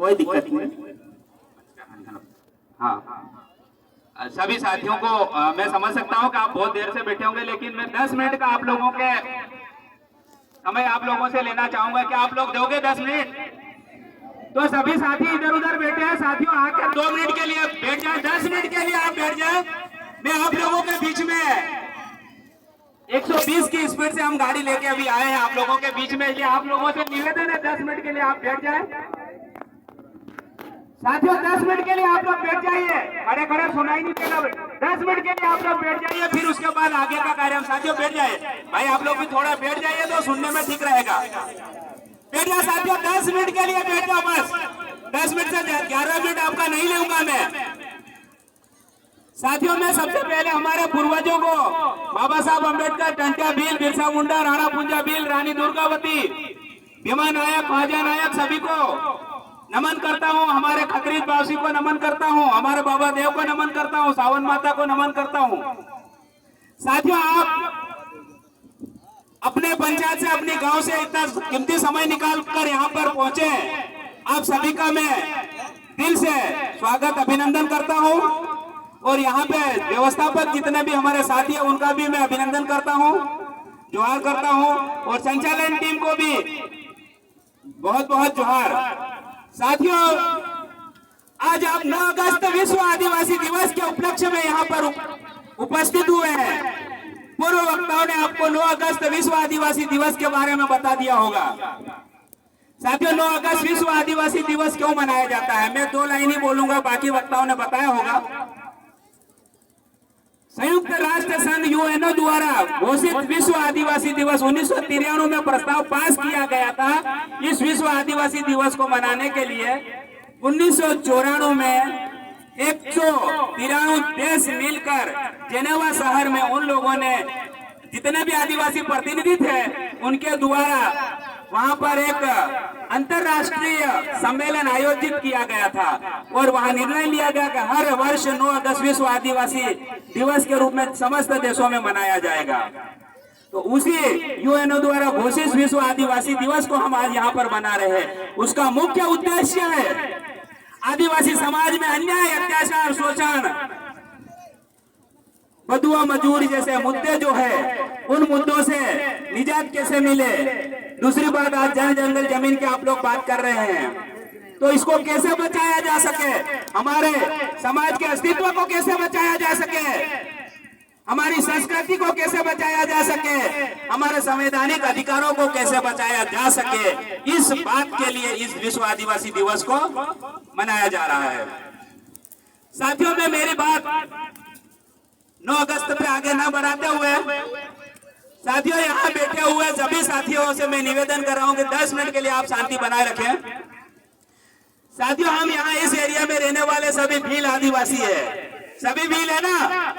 कोई दिक्कत नहीं। हाँ, सभी साथियों को मैं समझ सकता हूँ कि आप बहुत देर से बैठे होंगे, लेकिन मैं 10 मिनट का आप लोगों के समय आप लोगों से लेना चाहूंगा कि आप लोग दोगे 10 मिनट। तो सभी साथी इधर उधर बैठे हैं, साथियों आकर 2 मिनट के लिए बैठ जाए, 10 मिनट के लिए आप बैठ जाए। मैं आप लोगों के बीच में 120 की स्पीड से हम गाड़ी लेके अभी आए हैं आप लोगों के बीच में। ये आप लोगों से निवेदन है 10 मिनट के लिए आप बैठ जाए। साथियों 10 मिनट के लिए आप लोग बैठ जाइए, खड़े खड़े सुनाई नहीं देगा। 10 मिनट के लिए आप लोग बैठ जाइए, फिर उसके बाद आगे का कार्य। साथियों बैठ जाइए भाई, आप लोग भी थोड़ा बैठ जाइए तो सुनने में ठीक रहेगा। बैठ जाओ साथियों, 10 मिनट के लिए बैठ जाओ बस। 10 मिनट से 11 मिनट आपका नहीं लूंगा मैं। साथियों मैं सबसे पहले हमारे पूर्वजों को, बाबा साहब अम्बेडकर, टंट्या भील, बिरसा मुंडा, राणा पुंजा भील, रानी दुर्गावती, भीमा नायक, महाजा नायक, सभी को नमन करता हूँ। हमारे खतरीज बासी को नमन करता हूँ, हमारे बाबा देव को नमन करता हूँ, सावन माता को नमन करता हूँ। साथियों आप अपने पंचायत से, अपने गांव से इतना कीमती समय निकाल कर यहाँ पर पहुंचे, आप सभी का मैं दिल से स्वागत अभिनंदन करता हूँ। और यहाँ पे व्यवस्थापक जितने भी हमारे साथी हैं उनका भी मैं अभिनंदन करता हूँ, जोहार करता हूँ। और संचालन टीम को भी बहुत बहुत जोहार। साथियों आज आप 9 अगस्त विश्व आदिवासी दिवस के उपलक्ष्य में यहाँ पर उपस्थित हुए हैं। पूर्व वक्ताओं ने आपको 9 अगस्त विश्व आदिवासी दिवस के बारे में बता दिया होगा। साथियों 9 अगस्त विश्व आदिवासी दिवस क्यों मनाया जाता है, मैं 2 लाइन ही बोलूंगा, बाकी वक्ताओं ने बताया होगा। संयुक्त राष्ट्र संघ यूएनओ द्वारा घोषित विश्व आदिवासी दिवस 1993 में प्रस्ताव पास किया गया था। इस विश्व आदिवासी दिवस को मनाने के लिए 1994 में 193 देश मिलकर जेनेवा शहर में उन लोगों ने, जितने भी आदिवासी प्रतिनिधि थे उनके द्वारा वहां पर एक अंतरराष्ट्रीय सम्मेलन आयोजित किया गया था। और वहां निर्णय लिया गया कि हर वर्ष 9 अगस्त विश्व आदिवासी दिवस के रूप में समस्त देशों में मनाया जाएगा। तो उसी यूएनओ द्वारा घोषित विश्व आदिवासी दिवस को हम आज यहाँ पर मना रहे हैं। उसका मुख्य उद्देश्य है आदिवासी समाज में अन्याय, अत्याचार, शोषण, बदुआ मजदूरी जैसे मुद्दे जो है उन मुद्दों से निजात कैसे मिले। दूसरी बात, आज जन जंगल जमीन की आप लोग बात कर रहे हैं, तो इसको कैसे बचाया जा सके, हमारे समाज के अस्तित्व को कैसे बचाया जा सके, हमारी संस्कृति को कैसे बचाया जा सके, हमारे संवैधानिक अधिकारों को कैसे बचाया जा सके, इस बात के लिए इस विश्व आदिवासी दिवस को मनाया जा रहा है। साथियों में मेरी बात 9 अगस्त पे आगे न बढ़ाते हुए, साथियों यहाँ बैठे हुए सभी साथियों से मैं निवेदन कर रहा हूँ कि 10 मिनट के लिए आप शांति बनाए रखें। साथियों हम यहाँ इस एरिया में रहने वाले सभी भील आदिवासी है, सभी भील है ना।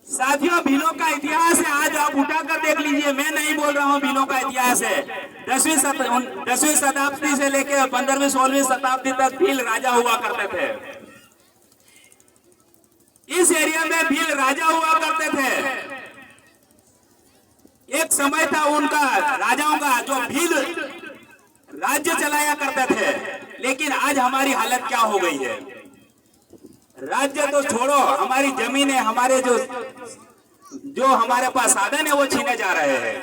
साथियों भीलों का इतिहास है, आज आप उठाकर देख लीजिए, मैं नहीं बोल रहा हूँ, भीलों का इतिहास है। 10वीं शताब्दी से लेकर 15वीं 16वीं शताब्दी तक भील राजा हुआ करते थे। इस एरिया में भील राजा हुआ करते थे। एक समय था उनका, राजाओं का, जो भील राज्य चलाया करते थे। लेकिन आज हमारी हालत क्या हो गई है, राज्य तो छोड़ो, हमारी जमीनें, हमारे जो हमारे पास साधन है वो छीने जा रहे हैं।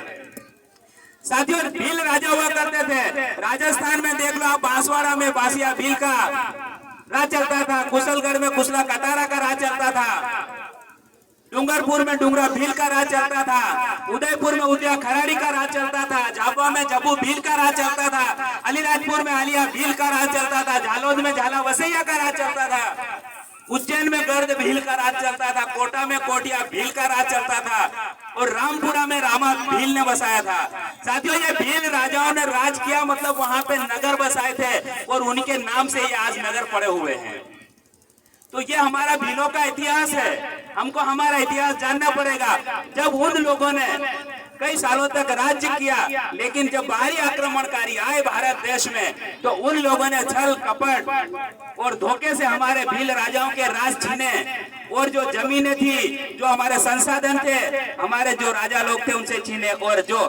साथियों भील राजा हुआ करते थे। राजस्थान में देख लो आप, बांसवाड़ा में बासिया भील का राज चलता था, कुशलगढ़ में कुशला कटारा का राज चलता था, डूंगरपुर में डूंगरा भील का राज चलता था, उदयपुर में उदया खराड़ी का राज चलता था, झाबुआ में जबू भील का राज चलता था, अलीराजपुर में आलिया भील का राज चलता था, झालोद में झाला वसैया का राज चलता था, उज्जैन में गर्द भील का राज चलता था, कोटा में कोटिया भील का राज चलता था, और रामपुरा में रामा भील ने बसाया था। साथियों ये भील राजाओं ने राज किया, मतलब वहां पे नगर बसाए थे और उनके नाम से ये आज नगर पड़े हुए हैं। तो ये हमारा भीलों का इतिहास है, हमको हमारा इतिहास जानना पड़ेगा। जब उन लोगों ने कई सालों तक राज्य किया, लेकिन जब बाहरी आक्रमणकारी आए भारत देश में, तो उन लोगों ने छल कपट और धोखे से हमारे भील राजाओं के राज छीने, और जो जमीनें थी, जो हमारे संसाधन थे, हमारे जो राजा लोग थे उनसे छीने, और जो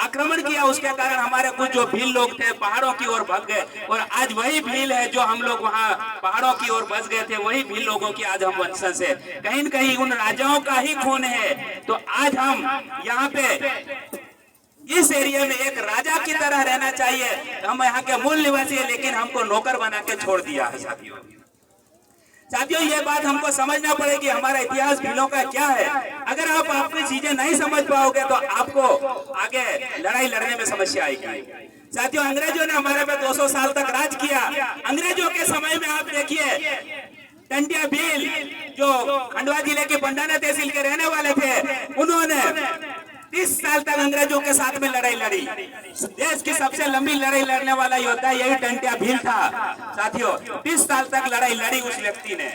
आक्रमण किया, उसके कारण हमारे कुछ जो भील लोग थे पहाड़ों की ओर भाग गए, और आज वही भील है जो हम लोग वहाँ पहाड़ों की ओर बस गए थे, वही भील लोगों की आज हम वंशज है। कहीं न कहीं उन राजाओं का ही खून है। तो आज हम यहाँ पे इस एरिया में एक राजा की तरह रहना चाहिए। हम यहाँ के मूल निवासी है, लेकिन हमको नौकर बना के छोड़ दिया है। साथियों ये बात हमको समझना पड़ेगी, हमारा इतिहास भीलों का क्या है। अगर आप अपनी चीजें नहीं समझ पाओगे तो आपको आगे लड़ाई लड़ने में समस्या आएगी। साथियों अंग्रेजों ने हमारे पे 200 साल तक राज किया। अंग्रेजों के समय में आप देखिए टंटिया भील जो खंडवा जिले के पंडाना तहसील के रहने वाले थे, उन्होंने 30 साल तक अंग्रेजों के साथ में लड़ाई लड़ी। देश की सबसे लंबी लड़ाई लड़ने वाला योद्धा यही टंटिया भील था। साथियों 30 साल तक लड़ाई लड़ी उस व्यक्ति ने।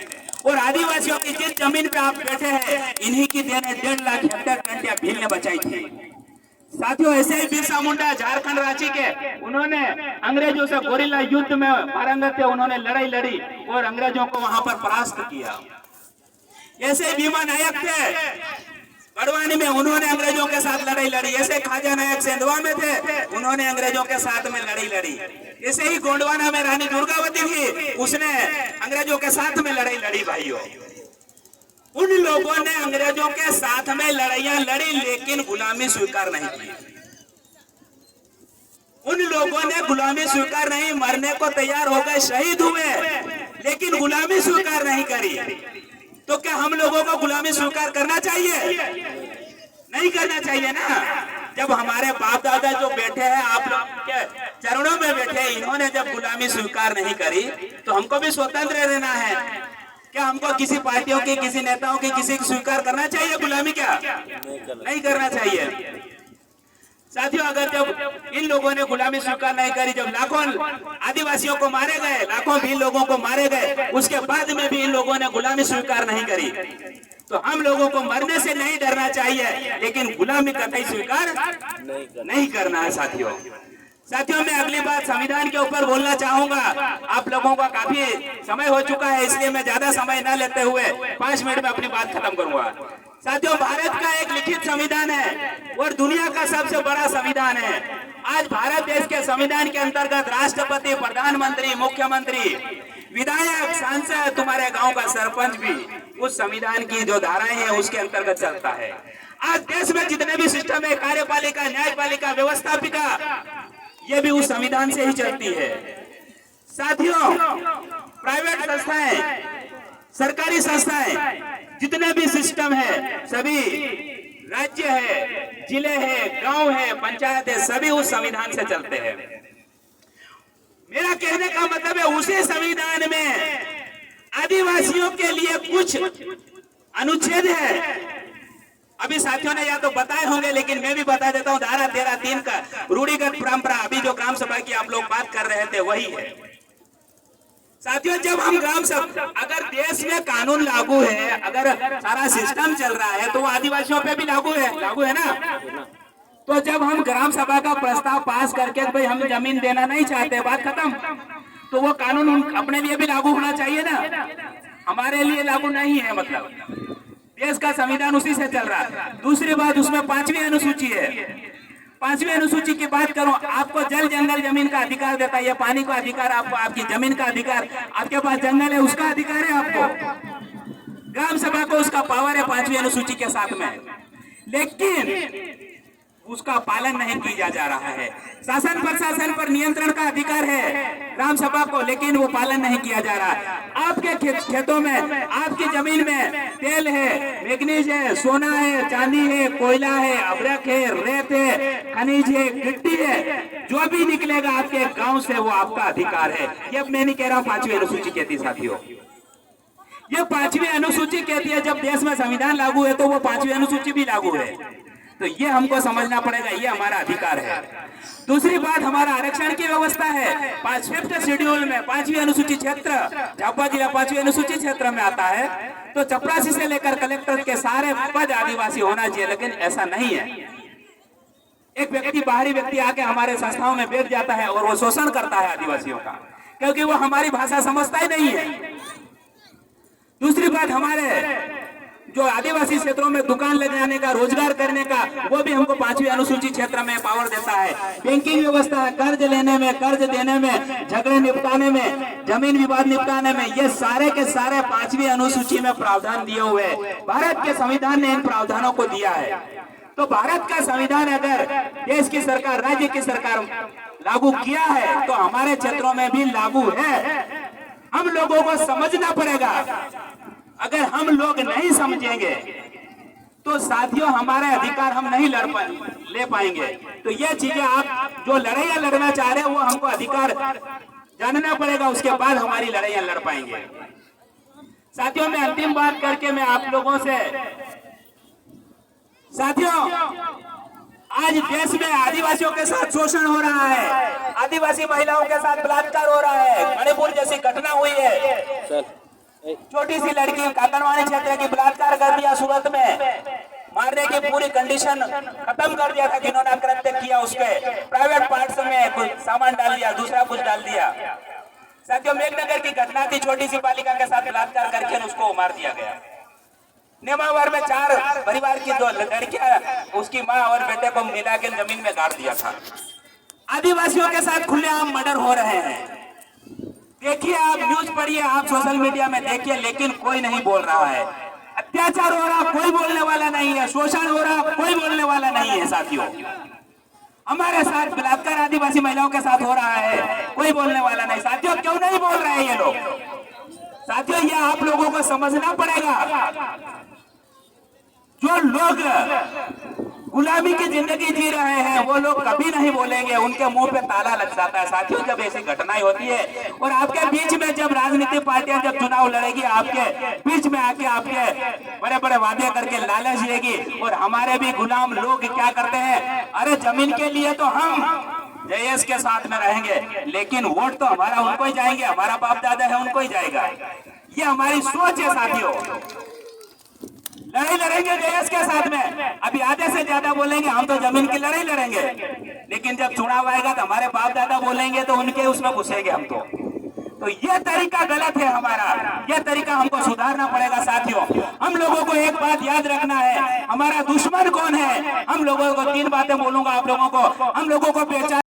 और आदिवासियों की जिस जमीन पे आप बैठे हैं, इन्हीं की देने 1.5 लाख हेक्टेयर टंटिया भील ने बचाई थी। साथियों ऐसे ही बिरसा मुंडा झारखंड रांची के, उन्होंने अंग्रेजों से गोरिल्ला युद्ध में पारंगत थे, उन्होंने लड़ाई लड़ी और अंग्रेजों को वहां पर परास्त किया। ऐसे भीमा नायक थे बड़वानी में, उन्होंने अंग्रेजों के साथ लड़ाई लड़ी। ऐसे खाजा नायक सेंधवा में थे, उन्होंने अंग्रेजों के साथ में लड़ाई लड़ी। ऐसे ही गोंडवाना में रानी दुर्गावती थी, उसने अंग्रेजों के साथ में लड़ाई लड़ी। भाइयों उन लोगों ने अंग्रेजों के साथ में लड़ाइयां लड़ी, लेकिन गुलामी स्वीकार नहीं की। उन लोगों ने गुलामी स्वीकार नहीं, मरने को तैयार हो गए, शहीद हुए, लेकिन गुलामी स्वीकार नहीं करी। तो क्या हम लोगों को गुलामी स्वीकार करना चाहिए? नहीं करना चाहिए ना। जब हमारे बाप दादा जो बैठे हैं आप लोग के चरणों में बैठे, इन्होंने जब गुलामी स्वीकार नहीं करी, तो हमको भी स्वतंत्र रहना है। क्या हमको किसी पार्टियों की, किसी नेताओं की, किसी की स्वीकार करना चाहिए गुलामी? क्या नहीं करना चाहिए। साथियों अगर जब इन लोगों ने गुलामी स्वीकार नहीं करी, जब लाखों आदिवासियों को मारे गए, लाखों भील लोगों को मारे गए, उसके बाद में भी इन लोगों ने गुलामी स्वीकार नहीं करी, तो हम लोगों को मरने से नहीं डरना चाहिए, लेकिन गुलामी कतई स्वीकार नहीं करना है। साथियों मैं अगली बात संविधान के ऊपर बोलना चाहूंगा। आप लोगों का काफी समय हो चुका है, इसलिए मैं ज्यादा समय न लेते हुए 5 मिनट में अपनी बात खत्म करूंगा। साथियों भारत का एक लिखित संविधान है और दुनिया का सबसे बड़ा संविधान है। आज भारत देश के संविधान के अंतर्गत राष्ट्रपति, प्रधानमंत्री, मुख्यमंत्री, विधायक, सांसद, तुम्हारे गांव का सरपंच भी उस संविधान की जो धाराएं हैं उसके अंतर्गत चलता है। आज देश में जितने भी सिस्टम है, कार्यपालिका, न्यायपालिका, व्यवस्थापिका, ये भी उस संविधान से ही चलती है। साथियों प्राइवेट संस्थाएं, सरकारी संस्थाएं, जितने भी सिस्टम है, सभी राज्य है, जिले है, गांव है, पंचायत है, सभी उस संविधान से चलते हैं। मेरा कहने का मतलब है उसी संविधान में आदिवासियों के लिए कुछ अनुच्छेद है। अभी साथियों ने या तो बताए होंगे, लेकिन मैं भी बता देता हूं। धारा 13(3) का रूढ़िगत परंपरा, अभी जो ग्राम सभा की आप लोग बात कर रहे थे वही है। साथियों जब हम ग्राम सभा, अगर देश में कानून लागू है, अगर सारा सिस्टम चल रहा है, तो वो आदिवासियों पे भी लागू है ना। तो जब हम ग्राम सभा का प्रस्ताव पास करके भाई हम जमीन देना नहीं चाहते, बात खत्म, तो वो कानून अपने लिए भी लागू होना चाहिए ना, हमारे लिए लागू नहीं है। मतलब देश का संविधान उसी से चल रहा है। दूसरी बात, उसमें 5वीं अनुसूची है। 5वीं अनुसूची की बात करूं, आपको जल जंगल जमीन का अधिकार देता है, ये पानी का अधिकार, आपको आपकी जमीन का अधिकार, आपके पास जंगल है उसका अधिकार है आपको। ग्राम सभा को उसका पावर है 5वीं अनुसूची के साथ में, लेकिन उसका पालन नहीं किया जा रहा है। शासन प्रशासन पर नियंत्रण का अधिकार है ग्राम सभा को, लेकिन वो पालन नहीं किया जा रहा है। आपके खेतों में, आपकी जमीन में तेल है, मैग्नीज है, सोना है, चांदी है, कोयला है, अभ्रक है, रेत है, खनिज है, गिट्टी है, जो भी निकलेगा आपके गांव से वो आपका अधिकार है। ये मैं नहीं कह रहा हूँ, 5वीं अनुसूची कहती है। साथियों ये 5वीं अनुसूची कहती है, जब देश में संविधान लागू है तो वो 5वीं अनुसूची भी लागू है। तो ये हमको समझना पड़ेगा, ये हमारा अधिकार है। दूसरी बात, हमारा आरक्षण की व्यवस्था है। 5th शेड्यूल में 5वीं अनुसूची क्षेत्र, झाबुआ जिला 5वीं अनुसूची क्षेत्र में आता है। तो चपरासी से लेकर कलेक्टर के सारे पद आदिवासी होना चाहिए, लेकिन ऐसा नहीं है। एक व्यक्ति, बाहरी व्यक्ति आके हमारे संस्थाओं में बैठ जाता है और वो शोषण करता है आदिवासियों का, क्योंकि वो हमारी भाषा समझता ही नहीं है। दूसरी बात, हमारे जो आदिवासी क्षेत्रों में दुकान लगाने का, रोजगार करने का, वो भी हमको 5वीं अनुसूची क्षेत्र में पावर देता है। बैंकिंग व्यवस्था, कर्ज लेने में, कर्ज देने में, झगड़े निपटाने में, जमीन विवाद निपटाने में, ये सारे के सारे 5वीं अनुसूची में प्रावधान दिए हुए हैं। भारत के संविधान ने इन प्रावधानों को दिया है। तो भारत का संविधान अगर देश की सरकार, राज्य की सरकार लागू किया है तो हमारे क्षेत्रों में भी लागू है। हम लोगों को समझना पड़ेगा। अगर हम लोग नहीं समझेंगे तो साथियों हमारे अधिकार हम नहीं ले पाएंगे। तो ये चीजें आप जो लड़ाइयां लड़ना चाह रहे हैं वो हमको अधिकार जानना पड़ेगा, उसके बाद हमारी लड़ाइयां लड़ पाएंगे। साथियों मैं अंतिम बात करके मैं आप लोगों से, साथियों आज देश में आदिवासियों के साथ शोषण हो रहा है, आदिवासी महिलाओं के साथ बलात्कार हो रहा है। मणिपुर जैसी घटना हुई है, छोटी सी लड़की काकड़वाणी क्षेत्र की बलात्कार कर दिया, सूरत में मारने की पूरी कंडीशन खत्म कर दिया था जिन्होंने कृत्य किया। उसके प्राइवेट पार्ट्स में कुछ सामान डाल दिया, दूसरा कुछ डाल दिया। साथियों मेघनगर की घटना थी, छोटी सी बालिका के साथ बलात्कार करके उसको मार दिया गया। नेमावर में 4 परिवार की 2 लड़कियां, उसकी माँ और बेटे को मिला के जमीन में गाड़ दिया था। आदिवासियों के साथ खुलेआम मर्डर हो रहे हैं। देखिए, आप न्यूज पढ़िए, आप सोशल मीडिया में देखिए, लेकिन कोई नहीं बोल रहा है। अत्याचार हो रहा, कोई बोलने वाला नहीं है। शोषण हो रहा, कोई बोलने वाला नहीं है। साथियों हमारे साथ बलात्कार आदिवासी महिलाओं के साथ हो रहा है, कोई बोलने वाला नहीं। साथियों क्यों नहीं बोल रहे हैं ये लोग? साथियों ये आप लोगों को समझना पड़ेगा। जो लोग गुलामी की जिंदगी जी रहे हैं वो लोग कभी नहीं बोलेंगे, उनके मुंह पे ताला लग जाता है। साथियों जब ऐसी घटनाएं होती है और आपके बीच में जब राजनीतिक पार्टियां जब चुनाव लड़ेगी, आपके बीच में आके आपके बड़े बड़े वादे करके लालच देगी, और हमारे भी गुलाम लोग क्या करते हैं, अरे जमीन के लिए तो हम जेएस के साथ में रहेंगे, लेकिन वोट तो हमारा उनको ही जाएंगे, हमारा बाप दादा है उनको ही जाएगा। ये हमारी सोच है। साथियों लड़ाई लड़ेंगे जेएस के साथ में, अभी आधे से ज्यादा बोलेंगे हम तो जमीन की लड़ाई लड़ेंगे, लेकिन जब चुनाव आएगा तो हमारे बाप दादा बोलेंगे तो उनके उसमें घुसेंगे हम तो ये तरीका गलत है हमारा, ये तरीका हमको सुधारना पड़ेगा। साथियों हम लोगों को एक बात याद रखना है, हमारा दुश्मन कौन है। हम लोगों को 3 बातें बोलूंगा आप लोगों को। हम लोगों को पहचान